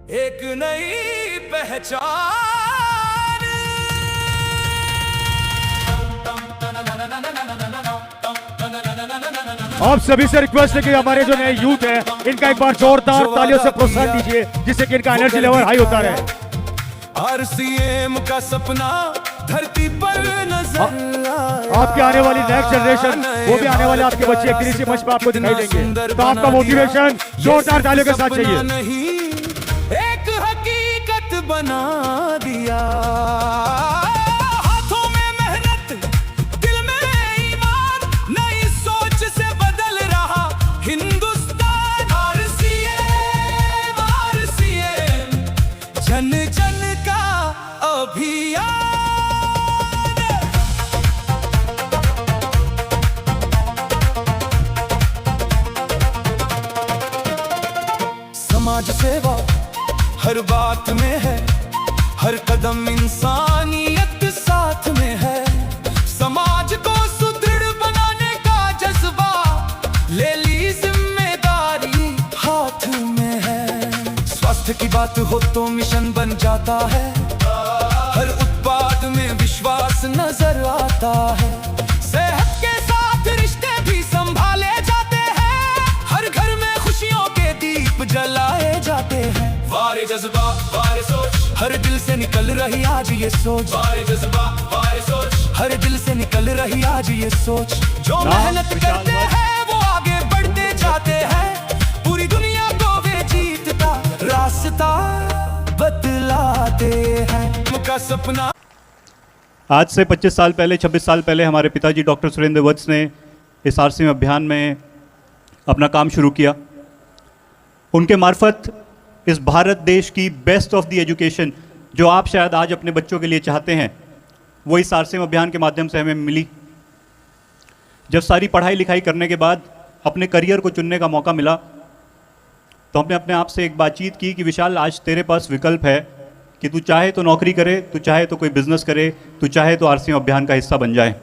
एक नई पहचान। आप सभी से रिक्वेस्ट है कि हमारे जो नए यूथ है इनका एक बार जोरदार तालियों से प्रोत्साहन दीजिए, जिससे कि इनका एनर्जी लेवल हाई होता रहे। आरसीएम का सपना धरती पर नजर आपके आने वाली नेक्स्ट जनरेशन, वो भी आने वाले आपके बच्चे एक इसी मंच पर आपको दिखाई देंगे, तो आपका मोटिवेशन जोरदार तालियों के साथ चाहिए। नहीं, एक हकीकत बना दिया। हाथों में मेहनत, दिल में ईमान, नई सोच से बदल रहा हिंदुस्तान। आरसीएम, आरसीएम, जन जन का अभियान। समाज सेवा हर बात में है, हर कदम इंसानियत साथ में है। समाज को सुदृढ़ बनाने का जज्बा, ले ली जिम्मेदारी हाथ में है। स्वास्थ्य की बात हो तो मिशन बन जाता है, हर उत्पाद में विश्वास नजर आता है। सेहत के साथ रिश्ते भी संभाले जाते हैं, हर घर में खुशियों के दीप जलाए जाते हैं। वारे जज्बा वारे सोच, हर दिल से निकल रही आज ये सोच। वारे जज्बा वारे सोच, हर दिल से निकल रही आज ये सोच। जो मेहनत करते हैं वो आगे बढ़ते जाते हैं, पूरी दुनिया को वे जीतता रास्ता बतलाते हैं। उनका सपना आज से 25 साल पहले, 26 साल पहले हमारे पिताजी डॉक्टर सुरेंद्र वत्स ने इस आरसीएम अभियान में अपना काम शुरू किया। उनके मार्फत इस भारत देश की बेस्ट ऑफ द एजुकेशन जो आप शायद आज अपने बच्चों के लिए चाहते हैं, वो इस आरसीएम अभियान के माध्यम से हमें मिली। जब सारी पढ़ाई लिखाई करने के बाद अपने करियर को चुनने का मौका मिला, तो हमने अपने आप से एक बातचीत की कि विशाल, आज तेरे पास विकल्प है कि तू चाहे तो नौकरी करे, तू चाहे तो कोई बिजनेस करे, तू चाहे तो आरसीएम अभियान का हिस्सा बन जाए।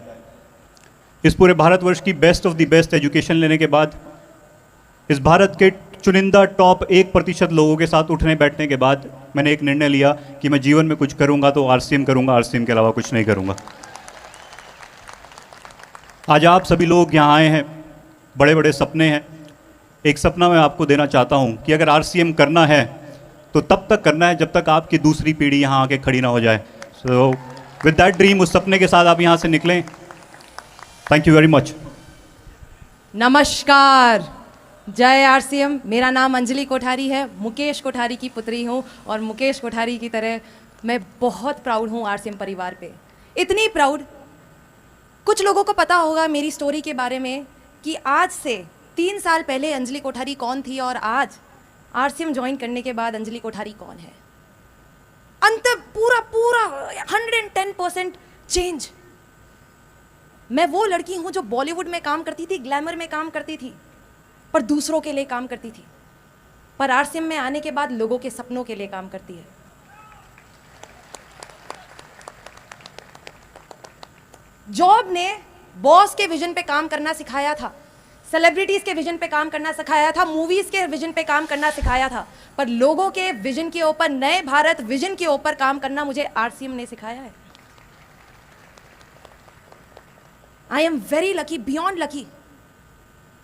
इस पूरे भारतवर्ष की best of the best education लेने के बाद, इस भारत के चुनिंदा टॉप 1% लोगों के साथ उठने बैठने के बाद मैंने एक निर्णय लिया कि मैं जीवन में कुछ करूंगा तो आरसीएम करूंगा, आरसीएम के अलावा कुछ नहीं करूंगा। आज आप सभी लोग यहाँ आए हैं, बड़े बड़े सपने हैं। एक सपना मैं आपको देना चाहता हूँ कि अगर आरसीएम करना है तो तब तक करना है जब तक आपकी दूसरी पीढ़ी यहाँ आके खड़ी ना हो जाए। सो विद दैट ड्रीम, उस सपने के साथ आप यहाँ से निकलें। Thank you very much. नमस्कार, जय आरसीएम। मेरा नाम अंजलि कोठारी है, मुकेश कोठारी की पुत्री हूँ, और मुकेश कोठारी की तरह मैं बहुत प्राउड हूँ आरसीएम परिवार पे। इतनी प्राउड, कुछ लोगों को पता होगा मेरी स्टोरी के बारे में कि आज से 3 साल पहले अंजलि कोठारी कौन थी और आज आरसीएम ज्वाइन करने के बाद अंजलि कोठारी कौन है। अंतर पूरा 110% चेंज। मैं वो लड़की हूँ जो बॉलीवुड में काम करती थी, ग्लैमर में काम करती थी, पर दूसरों के लिए काम करती थी, पर आरसीएम में आने के बाद लोगों के सपनों के लिए काम करती है। जॉब ने बॉस के विजन पे काम करना सिखाया था, सेलिब्रिटीज के विजन पे काम करना सिखाया था, मूवीज के विजन पे काम करना सिखाया था, पर लोगों के विजन के ऊपर, नए भारत विजन के ऊपर काम करना मुझे आरसीएम ने सिखाया है। I am very lucky, beyond lucky,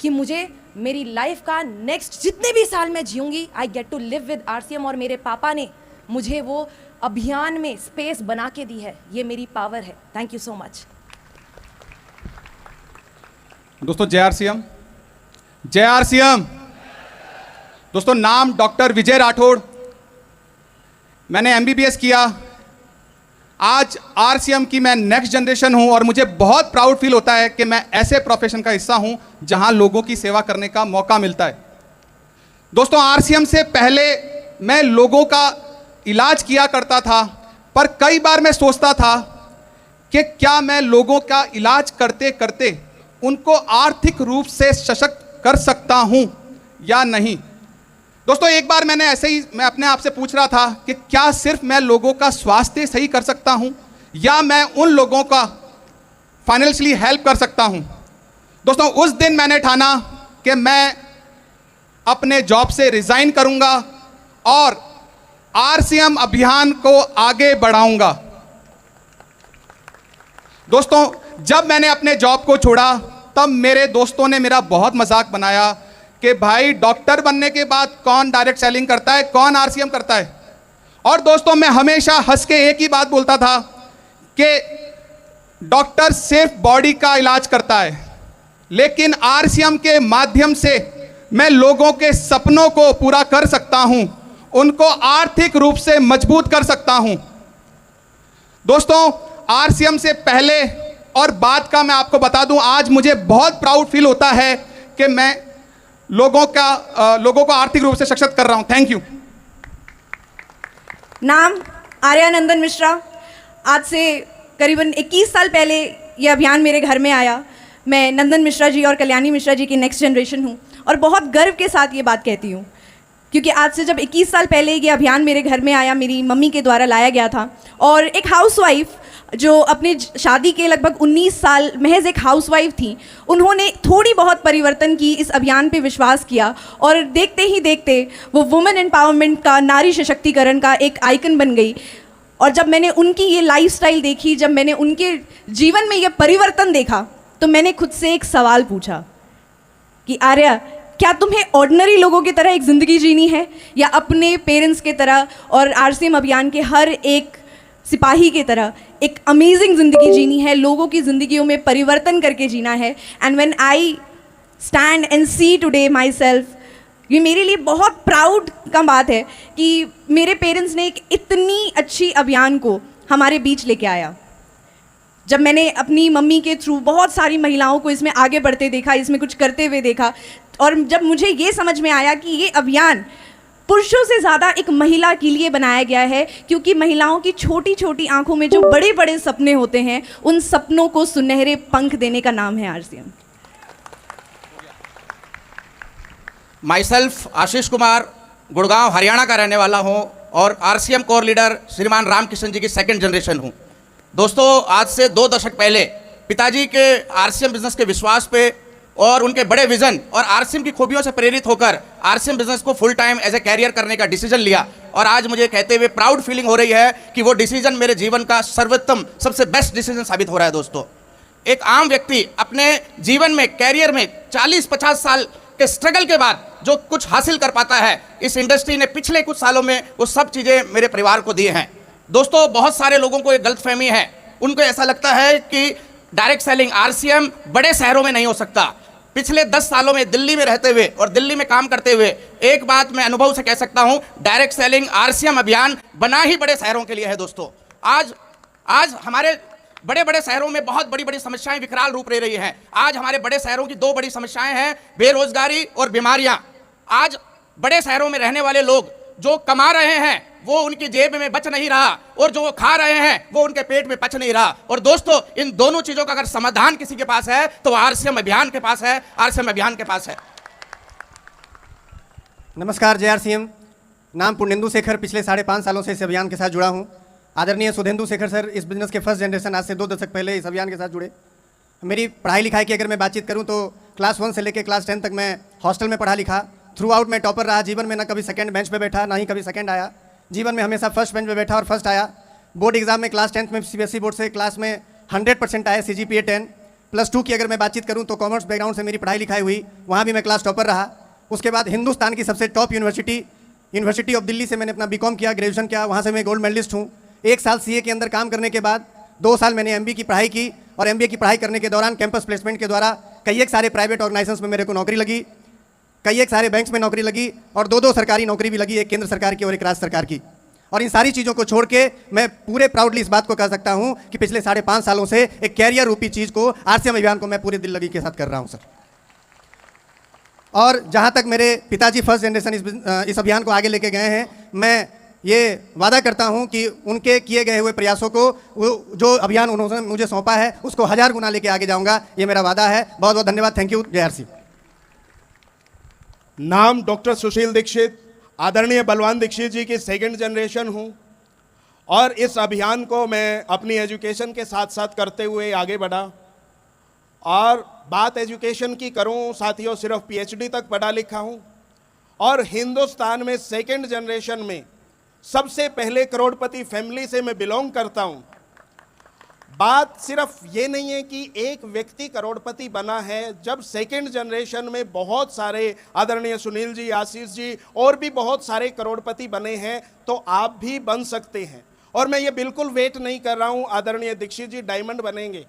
कि मुझे मेरी लाइफ का नेक्स्ट जितने भी साल मैं जीऊंगी, I get to live with RCM. और मेरे पापा ने मुझे वो अभियान में स्पेस बना के दी है, ये मेरी पावर है। Thank you so much. दोस्तों, जय आरसीएम, जय आरसीएम। दोस्तों, नाम डॉक्टर विजय राठौड़, मैंने एमबीबीएस किया। आज आरसीएम की मैं नेक्स्ट जनरेशन हूं और मुझे बहुत प्राउड फील होता है कि मैं ऐसे प्रोफेशन का हिस्सा हूं जहां लोगों की सेवा करने का मौका मिलता है। दोस्तों, आरसीएम से पहले मैं लोगों का इलाज किया करता था, पर कई बार मैं सोचता था कि क्या मैं लोगों का इलाज करते करते उनको आर्थिक रूप से सशक्त कर सकता हूं या नहीं। दोस्तों, एक बार मैंने ऐसे ही मैं अपने आप से पूछ रहा था कि क्या सिर्फ मैं लोगों का स्वास्थ्य सही कर सकता हूं या मैं उन लोगों का फाइनेंशियली हेल्प कर सकता हूं। दोस्तों, उस दिन मैंने ठाना कि मैं अपने जॉब से रिज़ाइन करूंगा और आरसीएम अभियान को आगे बढ़ाऊंगा। दोस्तों, जब मैंने अपने जॉब को छोड़ा तब मेरे दोस्तों ने मेरा बहुत मजाक बनाया कि भाई डॉक्टर बनने के बाद कौन डायरेक्ट सेलिंग करता है, कौन आरसीएम करता है। और दोस्तों, मैं हमेशा हंस के एक ही बात बोलता था कि डॉक्टर सिर्फ बॉडी का इलाज करता है, लेकिन आरसीएम के माध्यम से मैं लोगों के सपनों को पूरा कर सकता हूं, उनको आर्थिक रूप से मजबूत कर सकता हूं। दोस्तों, आरसीएम से पहले और बाद का मैं आपको बता दूं, आज मुझे बहुत प्राउड फील होता है कि मैं लोगों को आर्थिक रूप से सशक्त कर रहा हूं। Thank you. नाम आर्यानंदन मिश्रा। आज से करीबन 21 साल पहले ये अभियान मेरे घर में आया। मैं नंदन मिश्रा जी और कल्याणी मिश्रा जी की नेक्स्ट जनरेशन हूँ और बहुत गर्व के साथ ये बात कहती हूँ, क्योंकि आज से जब 21 साल पहले ये अभियान मेरे घर में आया, मेरी मम्मी के द्वारा लाया गया था। और एक हाउसवाइफ जो अपने शादी के लगभग 19 साल महज एक हाउसवाइफ थी, उन्होंने थोड़ी बहुत परिवर्तन की, इस अभियान पे विश्वास किया और देखते ही देखते वो वुमेन एम्पावरमेंट का, नारी सशक्तिकरण का एक आइकन बन गई। और जब मैंने उनकी ये लाइफस्टाइल देखी, जब मैंने उनके जीवन में ये परिवर्तन देखा, तो मैंने खुद से एक सवाल पूछा कि आर्या, क्या तुम्हें ऑर्डिनरी लोगों की तरह एक ज़िंदगी जीनी है या अपने पेरेंट्स की तरह और आरसीएम अभियान के हर एक सिपाही की तरह एक अमेजिंग ज़िंदगी जीनी है, लोगों की ज़िंदगियों में परिवर्तन करके जीना है। And when I stand and see today myself, ये मेरे लिए बहुत प्राउड का बात है कि मेरे पेरेंट्स ने एक इतनी अच्छी अभियान को हमारे बीच लेके आया। जब मैंने अपनी मम्मी के थ्रू बहुत सारी महिलाओं को इसमें आगे बढ़ते देखा, इसमें कुछ करते हुए देखा, और जब मुझे ये समझ में आया कि ये अभियान पुरुषों से ज़्यादा एक महिला के लिए बनाया गया है, क्योंकि महिलाओं की छोटी छोटी आंखों में जो बड़े बड़े सपने होते हैं, उन सपनों को सुनहरे पंख देने का नाम है RCM. My self Ashish Kumar, Gurgaon Haryana का रहने वाला हूं और आरसीएम कोर लीडर श्रीमान रामकिशन जी की सेकंड जनरेशन हूं। दोस्तों, आज से 2 दशक पहले पिताजी के आरसीएम बिजनेस के विश्वास पे और उनके बड़े विजन और आरसीएम की खूबियों से प्रेरित होकर आरसीएम बिजनेस को full time as a career करने का डिसीजन लिया। और आज मुझे कहते हुए प्राउड फीलिंग हो रही है कि वो डिसीजन मेरे जीवन का सर्वोत्तम, सबसे बेस्ट डिसीजन साबित हो रहा है। दोस्तों, एक आम व्यक्ति अपने जीवन में, कैरियर में 40-50 साल के स्ट्रगल के बाद जो कुछ हासिल कर पाता है, इस इंडस्ट्री ने पिछले कुछ सालों में वो सब चीज़ें मेरे परिवार को दी हैं। दोस्तों, बहुत सारे लोगों को एक गलतफहमी है, उनको ऐसा लगता है कि डायरेक्ट सेलिंग आरसीएम बड़े शहरों में नहीं हो सकता। पिछले 10 सालों में दिल्ली में रहते हुए और दिल्ली में काम करते हुए एक बात मैं अनुभव से कह सकता हूं, डायरेक्ट सेलिंग आरसीएम अभियान बना ही बड़े शहरों के लिए है। दोस्तों, आज हमारे बड़े बड़े शहरों में बहुत बड़ी बड़ी समस्याएं विकराल रूप ले रही हैं। आज हमारे बड़े शहरों की 2 बड़ी समस्याएं हैं, बेरोजगारी और बीमारियां। आज बड़े शहरों में रहने वाले लोग जो कमा रहे हैं वो उनकी जेब में बच नहीं रहा, और जो खा रहे हैं वो उनके पेट में पच नहीं रहा। और दोस्तों, इन दोनों चीजों का अगर समाधान किसी के पास है तो आरसीएम अभियान के पास है, आरसीएम अभियान के पास है। नमस्कार, जय आरसीएम। नाम पुण्येंदु शेखर, पिछले 5.5 सालों से इस अभियान के साथ जुड़ा हूं। आदरणीय सुधेंदु शेखर सर इस बिजनेस के फर्स्ट जनरेशन, आज से 2 दशक पहले इस अभियान के साथ जुड़े। मेरी पढ़ाई लिखाई की अगर मैं बातचीत करूं तो क्लास 1 से लेकर क्लास 10 तक मैं हॉस्टल में पढ़ा लिखा। थ्रू आउट मैं टॉपर रहा। जीवन में ना कभी सेकंड बेंच पे बैठा, ना ही कभी सेकंड आया। जीवन में हमेशा फर्स्ट बेंच पे बैठा और फर्स्ट आया। बोर्ड एग्जाम में क्लास 10th में सीबीएसई बोर्ड से क्लास में 100% आया, सीजीपीए 10। +2 की अगर मैं बातचीत करूं तो कॉमर्स बैकग्राउंड से मेरी पढ़ाई लिखाई हुई, वहाँ भी मैं क्लास टॉपर रहा। उसके बाद हिंदुस्तान की सबसे टॉप यूनिवर्सिटी ऑफ दिल्ली से मैंने अपना बीकॉम किया, ग्रेजुएशन किया, वहाँ से मैं गोल्ड मेडलिस्ट हूँ। 1 साल सीए के अंदर काम करने के बाद 2 साल मैंने एमबीए की पढ़ाई की, और एमबीए की पढ़ाई करने के दौरान कैंपस प्लेसमेंट के द्वारा कई एक सारे प्राइवेट ऑर्गेनाइजेशंस में मेरे को नौकरी लगी, कई एक सारे बैंक्स में नौकरी लगी, और 2 सरकारी नौकरी भी लगी, एक केंद्र सरकार की और एक राज्य सरकार की। और इन सारी चीज़ों को छोड़ के मैं पूरे प्राउडली इस बात को कह सकता हूं कि पिछले 5.5 सालों से एक कैरियर रूपी चीज़ को, आरसीएम अभियान को मैं पूरे दिल लगी के साथ कर रहा हूं सर। और जहां तक मेरे पिताजी फर्स्ट जनरेशन इस अभियान को आगे लेके गए हैं, मैं ये वादा करता हूं कि उनके किए गए हुए प्रयासों को, वो जो अभियान उन्होंने मुझे सौंपा है, उसको 1000 गुना लेके आगे जाऊंगा। ये मेरा वादा है। बहुत बहुत धन्यवाद। Thank you. जय आरसी। नाम डॉक्टर सुशील दीक्षित, आदरणीय बलवान दीक्षित जी की सेकंड जनरेशन हूं, और इस अभियान को मैं अपनी एजुकेशन के साथ साथ करते हुए आगे बढ़ा। और बात एजुकेशन की करूं साथियों, सिर्फ पीएचडी तक पढ़ा लिखा हूं, और हिंदुस्तान में सेकंड जनरेशन में सबसे पहले करोड़पति फैमिली से मैं बिलोंग करता हूं। बात सिर्फ ये नहीं है कि एक व्यक्ति करोड़पति बना है, जब सेकंड जनरेशन में बहुत सारे आदरणीय सुनील जी, आशीष जी और भी बहुत सारे करोड़पति बने हैं, तो आप भी बन सकते हैं। और मैं ये बिल्कुल वेट नहीं कर रहा हूं, आदरणीय दीक्षित जी डायमंड बनेंगे,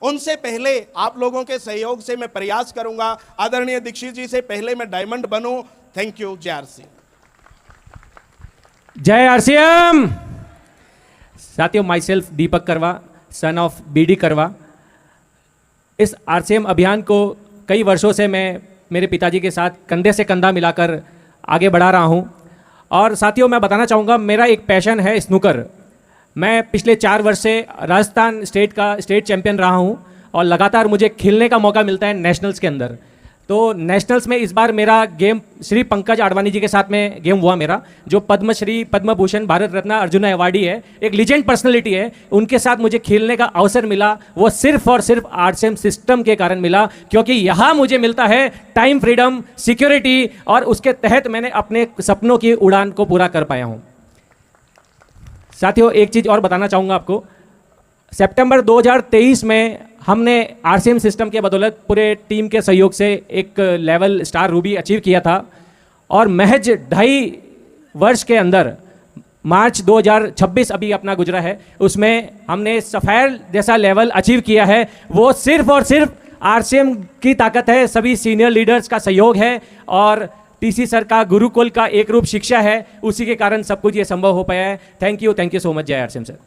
उनसे पहले आप लोगों के सहयोग से मैं प्रयास करूंगा। आदरणीय दीक्षित जी से पहले मैं डायमंड बनूं। Thank you. जय आरसीएम। जय आरसीएम। साथियों, माई सेल्फ दीपक करवा, सन ऑफ बीडी करवा। इस आरसीएम अभियान को कई वर्षों से मैं मेरे पिताजी के साथ कंधे से कंधा मिलाकर आगे बढ़ा रहा हूं। और साथियों, मैं बताना चाहूँगा, मेरा एक पैशन है स्नूकर। मैं पिछले 4 वर्ष से राजस्थान स्टेट चैंपियन रहा हूं और लगातार मुझे खेलने का मौका मिलता है नेशनल्स के अंदर। तो नेशनल्स में इस बार मेरा गेम श्री पंकज आडवाणी जी के साथ में गेम हुआ मेरा, जो पद्मश्री, पद्म भूषण, भारत रत्न, अर्जुन अवार्डी है, एक लीजेंड पर्सनैलिटी है। उनके साथ मुझे खेलने का अवसर मिला, वो सिर्फ और सिर्फ आरसीएम सिस्टम के कारण मिला, क्योंकि यहाँ मुझे मिलता है टाइम फ्रीडम, सिक्योरिटी, और उसके तहत मैंने अपने सपनों की उड़ान को पूरा कर पाया हूँ। साथियों, एक चीज़ और बताना चाहूँगा आपको, सितंबर 2023 में हमने आरसीएम सिस्टम के बदौलत पूरे टीम के सहयोग से एक लेवल स्टार रूबी अचीव किया था, और महज 2.5 वर्ष के अंदर मार्च 2026 अभी अपना गुजरा है, उसमें हमने सफ़ायर जैसा लेवल अचीव किया है। वो सिर्फ और सिर्फ आरसीएम की ताकत है, सभी सीनियर लीडर्स का सहयोग है, और टीसी सर का गुरुकुल का एक रूप शिक्षा है, उसी के कारण सब कुछ ये संभव हो पाया है। Thank you so much. जय आरसीएम सर।